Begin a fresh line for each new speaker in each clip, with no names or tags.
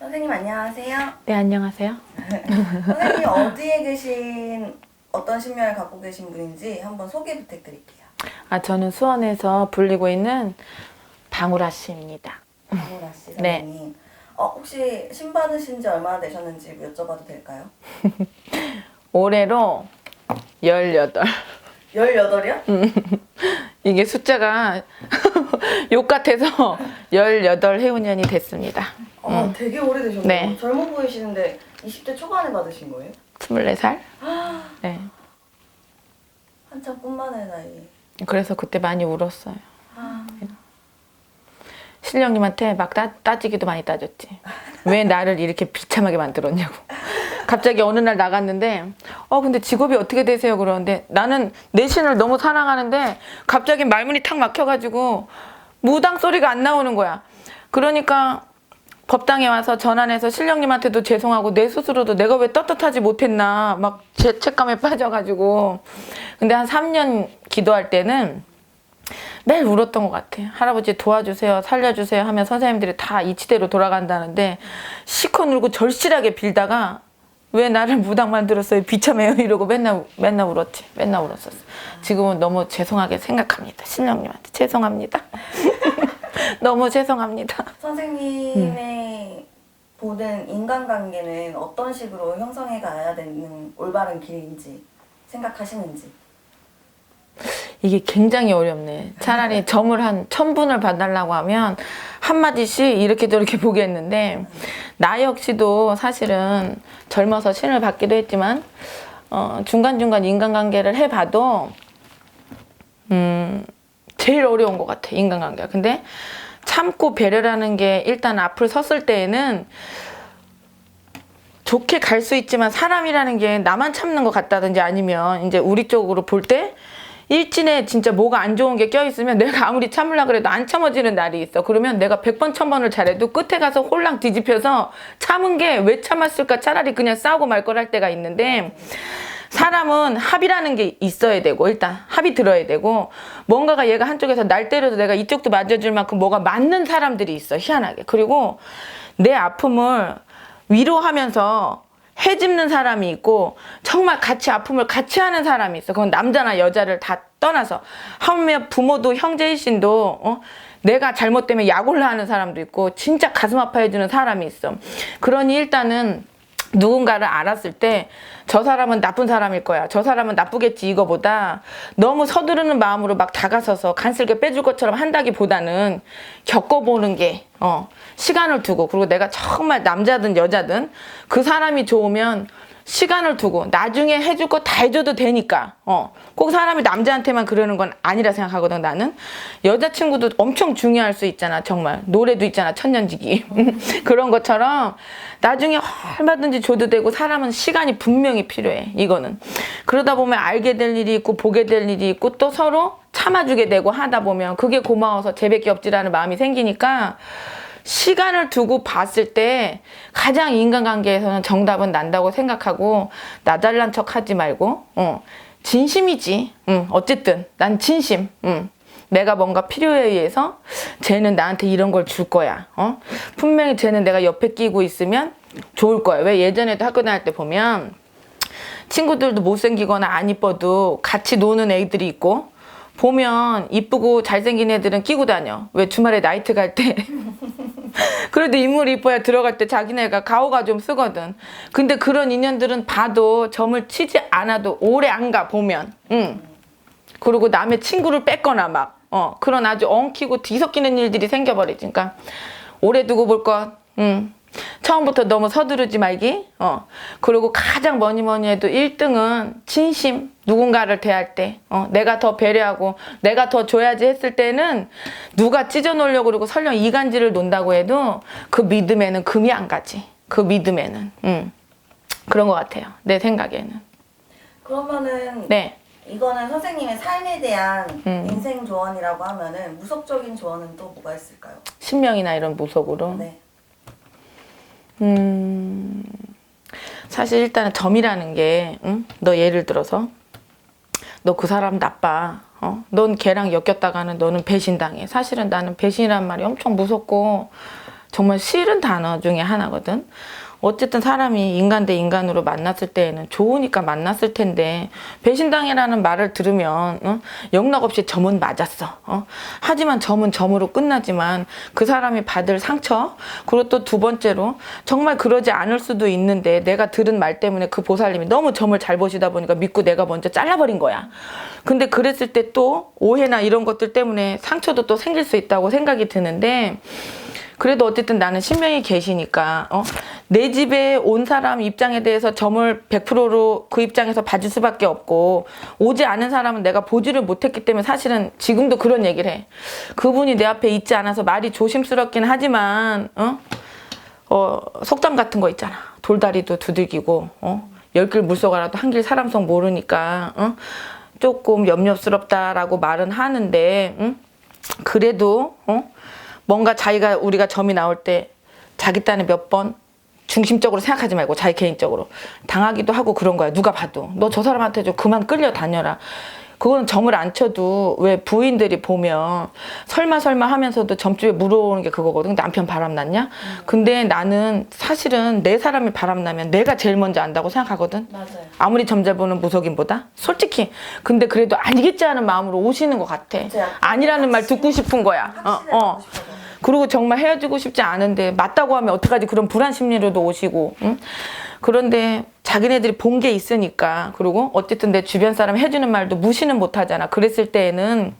선생님 안녕하세요.
네, 안녕하세요.
선생님 어디에 계신 어떤 신명을 갖고 계신 분인지 한번 소개 부탁드릴게요.
저는 수원에서 불리고 있는 방울아 씨입니다.
박문아 씨
네.
선생님. 혹시 신 받으신 지 얼마나 되셨는지 여쭤봐도 될까요?
올해로 18.
18이요?
이게 숫자가 욕 같아서 18 해운년이 됐습니다.
되게 오래되셨네요.
네.
젊어 보이시는데 20대 초반에 받으신 거예요?
24살? 네.
한참 꿈만의 나이.
그래서 그때 많이 울었어요.
아,
신령님한테 막 따지기도 많이 따졌지. 왜 나를 이렇게 비참하게 만들었냐고. 갑자기 어느 날 나갔는데 근데 직업이 어떻게 되세요? 그러는데 나는 내 신을 너무 사랑하는데 갑자기 말문이 탁 막혀가지고 무당 소리가 안 나오는 거야. 그러니까 법당에 와서 전환해서 신령님한테도 죄송하고 내 스스로도 내가 왜 떳떳하지 못했나 막 죄책감에 빠져가지고. 근데 한 3년 기도할 때는 매일 울었던 것 같아. 할아버지 도와주세요, 살려주세요 하면 선생님들이 다 이치대로 돌아간다는데 시커 울고 절실하게 빌다가 왜 나를 무당 만들었어요? 비참해요 이러고 맨날 울었지. 맨날 울었었어. 지금은 너무 죄송하게 생각합니다. 신령님한테 죄송합니다. 너무 죄송합니다.
선생님의 보는 인간관계는 어떤 식으로 형성해 가야 되는 올바른 길인지 생각하시는지.
이게 굉장히 어렵네. 차라리 점을 한 1000분을 봐달라고 하면 한마디씩 이렇게 저렇게 보겠는데 나 역시도 사실은 젊어서 신을 받기도 했지만 중간중간 인간관계를 해봐도 제일 어려운 것 같아, 인간관계가. 근데 참고 배려라는 게 일단 앞을 섰을 때에는 좋게 갈 수 있지만 사람이라는 게 나만 참는 것 같다든지 아니면 이제 우리 쪽으로 볼 때 일진에 진짜 뭐가 안 좋은 게 껴있으면 내가 아무리 참으려고 그래도 안 참아지는 날이 있어. 그러면 내가 100번 1000번을 잘해도 끝에 가서 홀랑 뒤집혀서 참은 게 왜 참았을까, 차라리 그냥 싸우고 말 걸 할 때가 있는데 사람은 합이라는 게 있어야 되고 일단 합이 들어야 되고 뭔가가 얘가 한쪽에서 날 때려도 내가 이쪽도 맞아줄 만큼 뭐가 맞는 사람들이 있어, 희한하게. 그리고 내 아픔을 위로하면서 해집는 사람이 있고 정말 같이 아픔을 같이 하는 사람이 있어. 그건 남자나 여자를 다 떠나서 하물며 부모도 형제이신도 내가 잘못되면 약올라 하는 사람도 있고 진짜 가슴 아파해주는 사람이 있어. 그러니 일단은 누군가를 알았을 때 저 사람은 나쁜 사람일 거야, 저 사람은 나쁘겠지, 이거보다 너무 서두르는 마음으로 막 다가서서 간슬게 빼줄 것처럼 한다기보다는 겪어보는 게 시간을 두고, 그리고 내가 정말 남자든 여자든 그 사람이 좋으면 시간을 두고 나중에 해줄 거 다 해줘도 되니까 꼭 사람이 남자한테만 그러는 건 아니라 생각하거든. 나는 여자친구도 엄청 중요할 수 있잖아. 정말 노래도 있잖아, 천년지기. 그런 것처럼 나중에 얼마든지 줘도 되고 사람은 시간이 분명히 필요해, 이거는. 그러다 보면 알게 될 일이 있고 보게 될 일이 있고 또 서로 참아주게 되고 하다 보면 그게 고마워서 재밖에 없지라는 마음이 생기니까 시간을 두고 봤을 때 가장 인간관계에서는 정답은 난다고 생각하고 나달란 척 하지 말고 진심이지. 어쨌든 난 진심. 내가 뭔가 필요에 의해서 쟤는 나한테 이런 걸 줄 거야. 분명히 쟤는 내가 옆에 끼고 있으면 좋을 거야. 왜 예전에도 학교 다닐 때 보면 친구들도 못생기거나 안 이뻐도 같이 노는 애들이 있고 보면 이쁘고 잘생긴 애들은 끼고 다녀. 왜 주말에 나이트 갈 때 그래도 인물이 이뻐야 들어갈 때 자기네가 가오가 좀 쓰거든. 근데 그런 인연들은 봐도 점을 치지 않아도 오래 안 가 보면. 그리고 남의 친구를 뺏거나 막 그런 아주 엉키고 뒤섞이는 일들이 생겨버리지. 그러니까 오래 두고 볼 것. 처음부터 너무 서두르지 말기. 그리고 가장 뭐니 해도 1등은 진심. 누군가를 대할 때 내가 더 배려하고 내가 더 줘야지 했을 때는 누가 찢어놓으려고 그러고 설령 이간질을 논다고 해도 그 믿음에는 금이 안 가지. 그 믿음에는. 그런 것 같아요, 내 생각에는.
그러면은
네.
이거는 선생님의 삶에 대한 인생 조언이라고 하면은 무속적인 조언은 또 뭐가 있을까요?
신명이나 이런 무속으로.
네.
사실 일단은 점이라는 게 너 예를 들어서 너 그 사람 나빠. 넌 걔랑 엮였다가는 너는 배신당해. 사실은 나는 배신이란 말이 엄청 무섭고 정말 싫은 단어 중에 하나거든. 어쨌든 사람이 인간 대 인간으로 만났을 때에는 좋으니까 만났을 텐데 배신당이라는 말을 들으면 영락없이 점은 맞았어. 하지만 점은 점으로 끝나지만 그 사람이 받을 상처, 그리고 또 두 번째로 정말 그러지 않을 수도 있는데 내가 들은 말 때문에 그 보살님이 너무 점을 잘 보시다 보니까 믿고 내가 먼저 잘라버린 거야. 근데 그랬을 때 또 오해나 이런 것들 때문에 상처도 또 생길 수 있다고 생각이 드는데, 그래도 어쨌든 나는 신명이 계시니까 내 집에 온 사람 입장에 대해서 점을 100%로 그 입장에서 봐줄 수밖에 없고, 오지 않은 사람은 내가 보지를 못했기 때문에 사실은 지금도 그런 얘기를 해. 그분이 내 앞에 있지 않아서 말이 조심스럽긴 하지만 속담 같은 거 있잖아. 돌다리도 두들기고 10길 물속아라도 한 길 사람 속 모르니까 조금 염려스럽다라고 말은 하는데, 그래도 뭔가 자기가 우리가 점이 나올 때 자기 딴에 몇 번 중심적으로 생각하지 말고 자기 개인적으로 당하기도 하고 그런 거야. 누가 봐도 너 저 사람한테 좀 그만 끌려다녀라. 그거는 점을 안 쳐도 왜 부인들이 보면 설마 하면서도 점집에 물어오는 게 그거거든. 남편 바람났냐? 근데 나는 사실은 내 사람이 바람나면 내가 제일 먼저 안다고 생각하거든.
맞아요.
아무리 점 잘 보는 무속인보다 솔직히. 근데 그래도 아니겠지 하는 마음으로 오시는 것 같아. 아니라는 말 듣고 싶은 거야. 그리고 정말 헤어지고 싶지 않은데 맞다고 하면 어떡하지, 그런 불안 심리로도 오시고. 응? 그런데 자기네들이 본 게 있으니까, 그리고 어쨌든 내 주변 사람 해주는 말도 무시는 못하잖아. 그랬을 때에는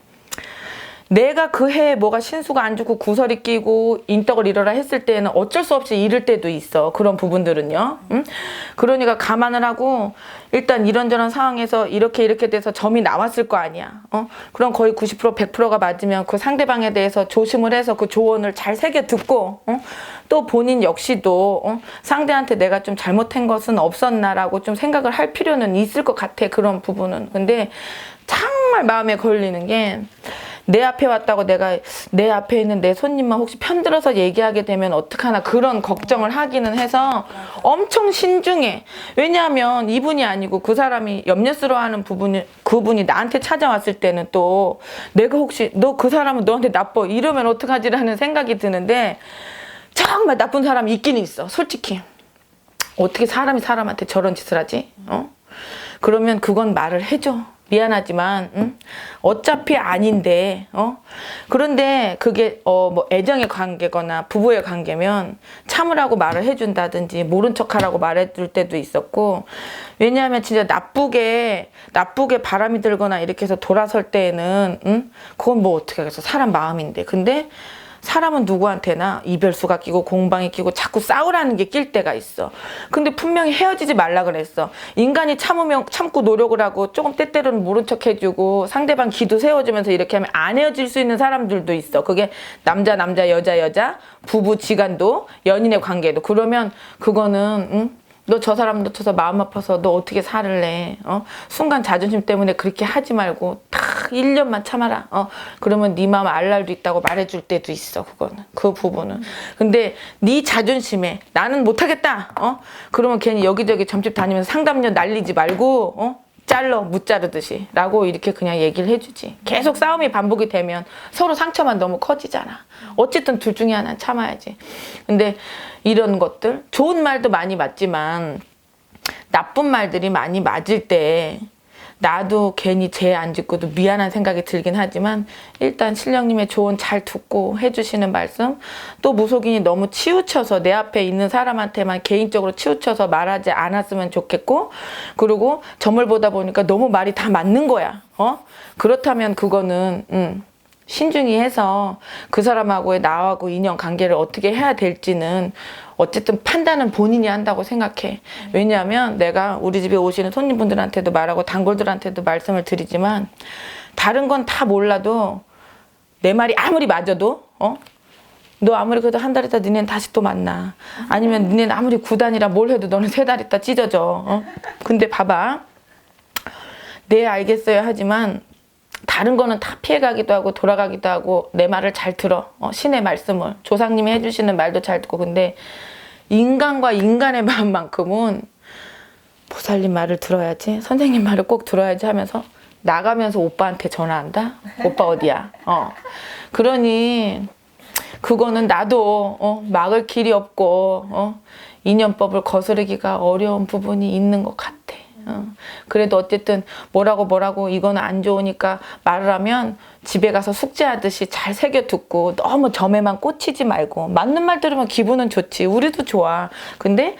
내가 그 해에 뭐가 신수가 안 좋고 구설이 끼고 인덕을 잃어라 했을 때는 어쩔 수 없이 잃을 때도 있어. 그런 부분들은요. 응? 그러니까 감안을 하고 일단 이런저런 상황에서 이렇게 돼서 점이 나왔을 거 아니야. 그럼 거의 90% 100%가 맞으면 그 상대방에 대해서 조심을 해서 그 조언을 잘 새겨 듣고 또 본인 역시도 상대한테 내가 좀 잘못한 것은 없었나라고 좀 생각을 할 필요는 있을 것 같아. 그런 부분은. 근데 정말 마음에 걸리는 게, 내 앞에 왔다고 내가 내 앞에 있는 내 손님만 혹시 편들어서 얘기하게 되면 어떡하나 그런 걱정을 하기는 해서 엄청 신중해. 왜냐하면 이분이 아니고 그 사람이 염려스러워하는 그분이 나한테 찾아왔을 때는 또 내가 혹시 너 그 사람은 너한테 나빠 이러면 어떡하지라는 생각이 드는데, 정말 나쁜 사람이 있긴 있어. 솔직히 어떻게 사람이 사람한테 저런 짓을 하지? 그러면 그건 말을 해줘. 미안하지만 어차피 아닌데 그런데 그게 뭐 애정의 관계거나 부부의 관계면 참으라고 말을 해준다든지 모른 척하라고 말해줄 때도 있었고, 왜냐하면 진짜 나쁘게 바람이 들거나 이렇게 해서 돌아설 때에는 그건 뭐 어떻게 하겠어. 사람 마음인데. 근데 사람은 누구한테나 이별수가 끼고 공방이 끼고 자꾸 싸우라는 게 낄 때가 있어. 근데 분명히 헤어지지 말라 그랬어. 인간이 참고 노력을 하고 조금 때때로는 모른 척 해주고 상대방 기도 세워주면서 이렇게 하면 안 헤어질 수 있는 사람들도 있어. 그게 남자 여자 부부 지간도 연인의 관계도. 그러면 그거는 너 저 사람 놓쳐서 마음 아파서 너 어떻게 살을래? 순간 자존심 때문에 그렇게 하지 말고 딱 1년만 참아라. 그러면 네 마음 알 날도 있다고 말해줄 때도 있어. 그거는 그 부분은. 근데 네 자존심에 나는 못하겠다. 그러면 괜히 여기저기 점집 다니면서 상담료 날리지 말고 못 자르듯이 라고 이렇게 그냥 얘기를 해주지. 계속 싸움이 반복이 되면 서로 상처만 너무 커지잖아. 어쨌든 둘 중에 하나는 참아야지. 근데 이런 것들 좋은 말도 많이 맞지만 나쁜 말들이 많이 맞을 때 나도 괜히 죄 안 짓고도 미안한 생각이 들긴 하지만, 일단 신령님의 조언 잘 듣고 해주시는 말씀, 또 무속인이 너무 치우쳐서 내 앞에 있는 사람한테만 개인적으로 치우쳐서 말하지 않았으면 좋겠고, 그리고 점을 보다 보니까 너무 말이 다 맞는 거야. 그렇다면 그거는 신중히 해서 그 사람하고의 나하고 인연 관계를 어떻게 해야 될지는 어쨌든 판단은 본인이 한다고 생각해. 왜냐하면 내가 우리 집에 오시는 손님분들한테도 말하고 단골들한테도 말씀을 드리지만, 다른 건 다 몰라도 내 말이 아무리 맞아도 너 아무리 그래도 한 달 있다 니네는 다시 또 만나. 아니면 니네는 아무리 9단이라 뭘 해도 너는 3달 있다 찢어져. 근데 봐봐. 네 알겠어요 하지만 다른 거는 다 피해가기도 하고 돌아가기도 하고 내 말을 잘 들어. 신의 말씀을 조상님이 해주시는 말도 잘 듣고. 근데 인간과 인간의 마음만큼은 보살님 말을 들어야지, 선생님 말을 꼭 들어야지 하면서 나가면서 오빠한테 전화한다. 오빠 어디야? 그러니 그거는 나도 막을 길이 없고 인연법을 거스르기가 어려운 부분이 있는 것 같아. 그래도 어쨌든 뭐라고 이거는 안 좋으니까 말을 하면 집에 가서 숙제하듯이 잘 새겨 듣고 너무 점에만 꽂히지 말고 맞는 말 들으면 기분은 좋지. 우리도 좋아. 근데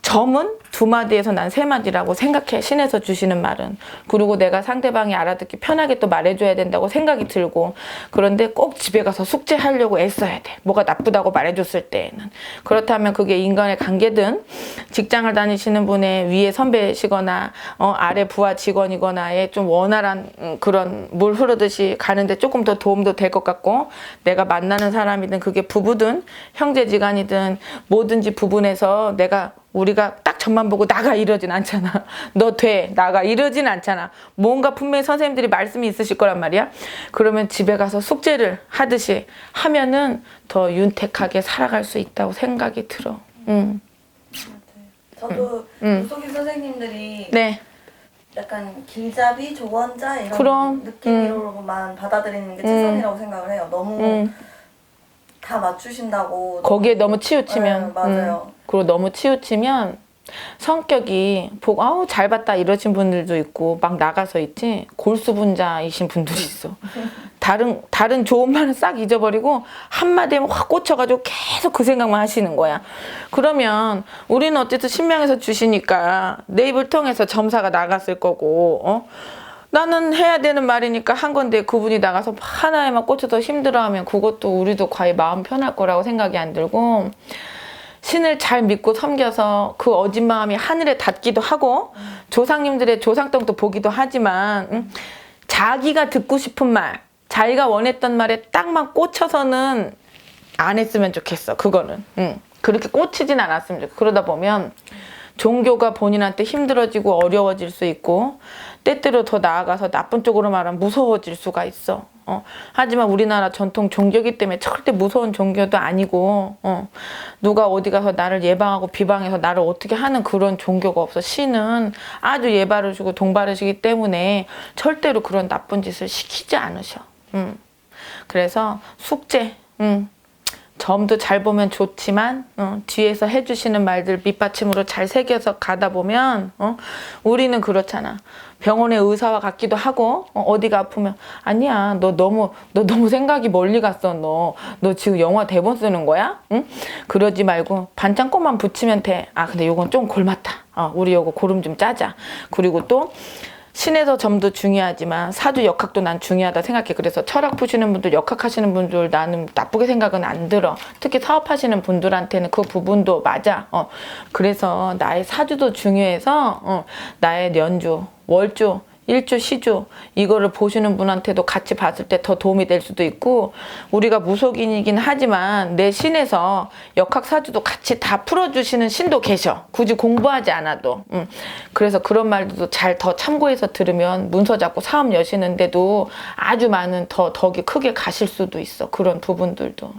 점은 2마디에서 난 3마디라고 생각해. 신에서 주시는 말은. 그리고 내가 상대방이 알아듣기 편하게 또 말해줘야 된다고 생각이 들고, 그런데 꼭 집에 가서 숙제하려고 애써야 돼. 뭐가 나쁘다고 말해줬을 때에는. 그렇다면 그게 인간의 관계든 직장을 다니시는 분의 위에 선배시거나 아래 부하 직원이거나의 좀 원활한 그런 물 흐르듯이 가는데 조금 더 도움도 될 것 같고, 내가 만나는 사람이든 그게 부부든 형제지간이든 뭐든지 부분에서 우리가 딱 점만 보고 나가 이러진 않잖아. 너 돼. 나가 이러진 않잖아. 뭔가 분명히 선생님들이 말씀이 있으실 거란 말이야. 그러면 집에 가서 숙제를 하듯이 하면은 더 윤택하게 살아갈 수 있다고 생각이 들어.
저도 무속인 선생님들이
네.
약간 길잡이, 조언자 이런
그럼,
느낌으로만 받아들이는 게 최선이라고 생각을 해요. 너무 다 맞추신다고.
거기에 너무 치우치면.
네, 맞아요.
그리고 너무 치우치면 성격이 보고 아우 잘 봤다 이러신 분들도 있고 막 나가서 있지 골수분자이신 분들이 있어. 다른 좋은 말은 싹 잊어버리고 한마디에 확 꽂혀가지고 계속 그 생각만 하시는 거야. 그러면 우리는 어쨌든 신명에서 주시니까 내 입을 통해서 점사가 나갔을 거고 나는 해야 되는 말이니까 한 건데 그분이 나가서 하나에만 꽂혀서 힘들어하면 그것도 우리도 과히 마음 편할 거라고 생각이 안 들고, 신을 잘 믿고 섬겨서 그 어진 마음이 하늘에 닿기도 하고 조상님들의 조상떡도 보기도 하지만 자기가 듣고 싶은 말, 자기가 원했던 말에 딱만 꽂혀서는 안 했으면 좋겠어. 그거는 그렇게 꽂히진 않았으면 좋겠어. 그러다 보면 종교가 본인한테 힘들어지고 어려워질 수 있고 때때로 더 나아가서 나쁜 쪽으로 말하면 무서워질 수가 있어. 하지만 우리나라 전통 종교이기 때문에 절대 무서운 종교도 아니고 누가 어디 가서 나를 예방하고 비방해서 나를 어떻게 하는 그런 종교가 없어. 신은 아주 예바르시고 동바르시기 때문에 절대로 그런 나쁜 짓을 시키지 않으셔. 그래서 숙제 점도 잘 보면 좋지만 뒤에서 해주시는 말들 밑받침으로 잘 새겨서 가다 보면 우리는 그렇잖아. 병원의 의사와 같기도 하고 어디가 아프면 아니야 너 너무 생각이 멀리 갔어. 너 지금 영화 대본 쓰는 거야? 응? 그러지 말고 반창고만 붙이면 돼. 아 근데 요건 좀 골맞다. 우리 요거 고름 좀 짜자. 그리고 또 신에서 점도 중요하지만 사주 역학도 난 중요하다 생각해. 그래서 철학 푸시는 분들, 역학하시는 분들 나는 나쁘게 생각은 안 들어. 특히 사업하시는 분들한테는 그 부분도 맞아. 그래서 나의 사주도 중요해서 나의 연주, 월주, 일주, 시주 이거를 보시는 분한테도 같이 봤을 때 더 도움이 될 수도 있고, 우리가 무속인이긴 하지만 내 신에서 역학사주도 같이 다 풀어주시는 신도 계셔. 굳이 공부하지 않아도. 그래서 그런 말들도 잘 더 참고해서 들으면 문서 잡고 사업 여시는데도 아주 많은 덕이 크게 가실 수도 있어. 그런 부분들도.